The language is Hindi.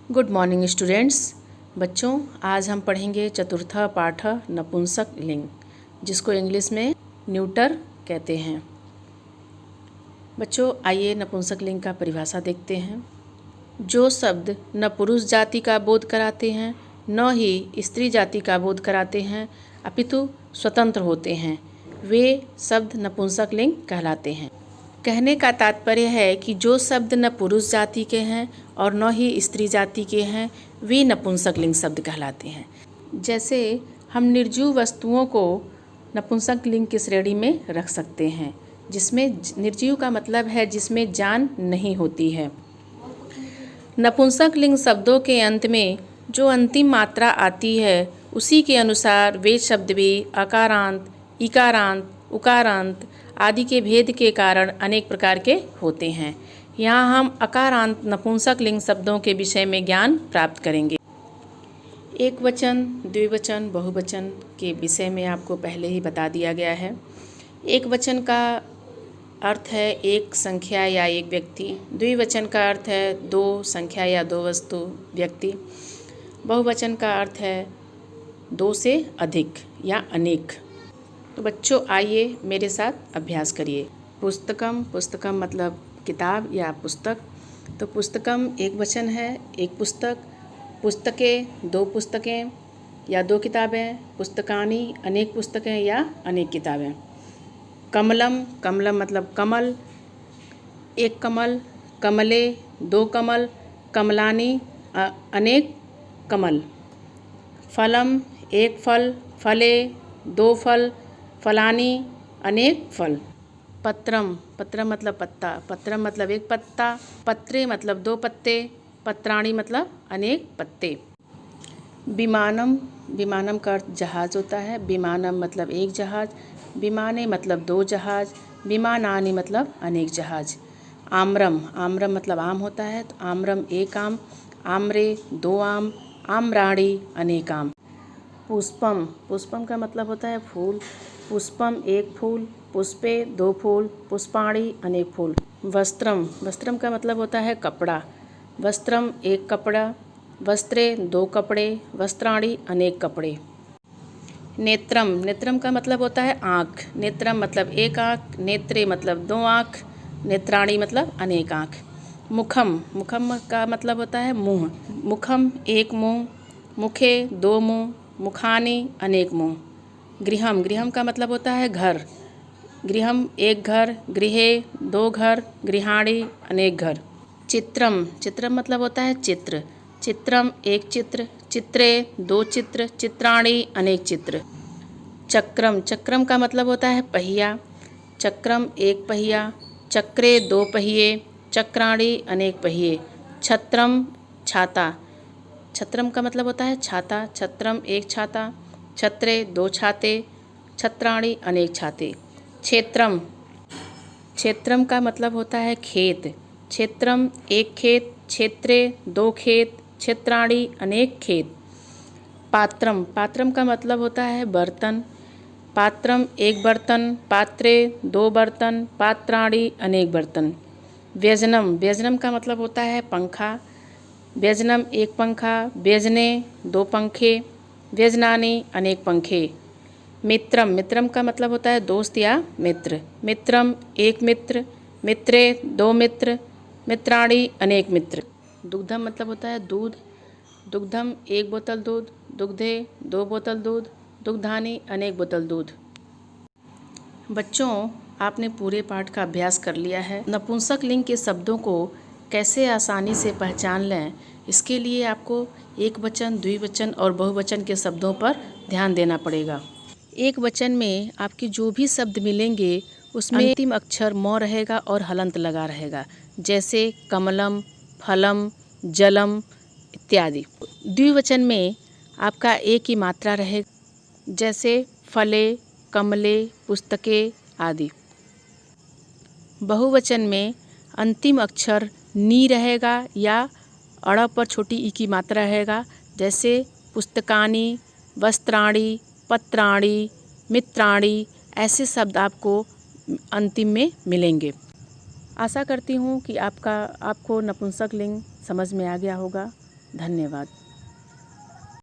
Good morning students. बच्चों, आज हम पढ़ेंगे चतुर्थ पाठ नपुंसक लिंग, जिसको इंग्लिश में न्यूटर कहते हैं। बच्चों, आइए नपुंसक लिंग का परिभाषा देखते हैं। जो शब्द न पुरुष जाति का बोध कराते हैं न ही स्त्री जाति का बोध कराते हैं अपितु स्वतंत्र होते हैं, वे शब्द नपुंसक लिंग कहलाते हैं। कहने का तात्पर्य है कि जो शब्द न पुरुष जाति के हैं और न ही स्त्री जाति के हैं, वे नपुंसक लिंग शब्द कहलाते हैं। जैसे हम निर्जीव वस्तुओं को नपुंसक लिंग की श्रेणी में रख सकते हैं, जिसमें निर्जीव का मतलब है जिसमें जान नहीं होती है। नपुंसक लिंग शब्दों के अंत में जो अंतिम मात्रा आती है उसी के अनुसार वे शब्द भी अकारांत, इकारांत, उकारांत आदि के भेद के कारण अनेक प्रकार के होते हैं। यहाँ हम अकारांत नपुंसक लिंग शब्दों के विषय में ज्ञान प्राप्त करेंगे। एक वचन, द्विवचन, बहुवचन के विषय में आपको पहले ही बता दिया गया है। एक वचन का अर्थ है एक संख्या या एक व्यक्ति। द्विवचन का अर्थ है दो संख्या या दो वस्तु व्यक्ति। बहुवचन का अर्थ है दो से अधिक या अनेक। तो बच्चों, आइए मेरे साथ अभ्यास करिए। पुस्तकम, पुस्तकम मतलब किताब या पुस्तक। तो पुस्तकम एक वचन है, एक पुस्तक। पुस्तकें दो पुस्तकें या दो किताबें। पुस्तकानी अनेक पुस्तकें या अनेक किताबें। कमलम, कमलम मतलब कमल, एक कमल। कमले दो कमल। कमलानी अनेक कमल। फलम एक फल। फले दो फल। फलानी अनेक फल। पत्रम, पत्रम मतलब पत्ता। पत्रम मतलब एक पत्ता। पत्रे मतलब दो पत्ते। पत्राणी मतलब अनेक पत्ते। विमानम, विमानम का अर्थ जहाज होता है। विमानम मतलब एक जहाज। विमाने मतलब दो जहाज। विमानानी मतलब अनेक जहाज। आम्रम, आम्रम मतलब आम होता है, तो आम्रम एक आम। आम्रे दो आम। आम्राणी अनेक आम। पुष्पम, पुष्पम का मतलब होता है फूल। पुष्पम एक फूल। पुष्पे दो फूल। पुष्पाणी अनेक फूल। वस्त्रम, वस्त्रम का मतलब होता है कपड़ा। वस्त्रम एक कपड़ा। वस्त्रे दो कपड़े। वस्त्राणी अनेक कपड़े। नेत्रम, नेत्रम का मतलब होता है आँख। नेत्रम मतलब एक आँख। नेत्रे मतलब दो आँख। नेत्राणी मतलब अनेक आँख। मुखम, मुखम का मतलब होता है मुँह। मुखम एक मुँह। मुखे दो मुँह। मुखानी अनेक मुँह। गृहम, गृहम का मतलब होता है घर। गृहम एक घर। गृहे दो घर। गृहाणी अनेक घर। चित्रम, चित्रम मतलब होता है चित्र। चित्रम एक चित्र। चित्रे दो चित्र। चित्राणी अनेक चित्र। चक्रम, चक्रम का मतलब होता है पहिया। चक्रम एक पहिया। चक्रे दो पहिए। चक्राणी अनेक पहिए। छत्रम छाता। छत्रम का मतलब होता है छाता। छत्रम एक छाता। छत्रे दो छाते। छत्राणी अनेक छाते। क्षेत्रम, क्षेत्रम का मतलब होता है खेत। क्षेत्रम एक खेत। क्षेत्रे दो खेत। क्षेत्राणी अनेक खेत। पात्रम, पात्रम का मतलब होता है बर्तन। पात्रम एक बर्तन। पात्रे दो बर्तन। पात्राणी अनेक बर्तन। व्यजनम, व्यजनम का मतलब होता है पंखा। व्यजनम एक पंखा। व्यजने दो पंखे। व्यजनानी अनेक पंखे। मित्रम, मित्रम का मतलब होता है दोस्त या मित्र। मित्रम एक मित्र। मित्रे दो मित्र। मित्राणी अनेक मित्र। दुग्धम मतलब होता है दूध। दुग्धम एक बोतल दूध। दुग्धे दो बोतल दूध। दुग्धानी अनेक बोतल दूध। बच्चों, आपने पूरे पाठ का अभ्यास कर लिया है। नपुंसक लिंग के शब्दों को कैसे आसानी से पहचान लें, इसके लिए आपको एक वचन, द्विवचन और बहुवचन के शब्दों पर ध्यान देना पड़ेगा। एक वचन में आपके जो भी शब्द मिलेंगे उसमें अंतिम अक्षर म रहेगा और हलंत लगा रहेगा, जैसे कमलम, फलम, जलम इत्यादि। द्विवचन में आपका एक ही मात्रा रहेगा, जैसे फले, कमले, पुस्तके आदि। बहुवचन में अंतिम अक्षर नी रहेगा या अड़ पर छोटी ई की मात्रा रहेगा, जैसे पुस्तकानी, वस्त्राणी, पत्राणी, मित्राणी। ऐसे शब्द आपको अंतिम में मिलेंगे। आशा करती हूँ कि आपको नपुंसक लिंग समझ में आ गया होगा। धन्यवाद।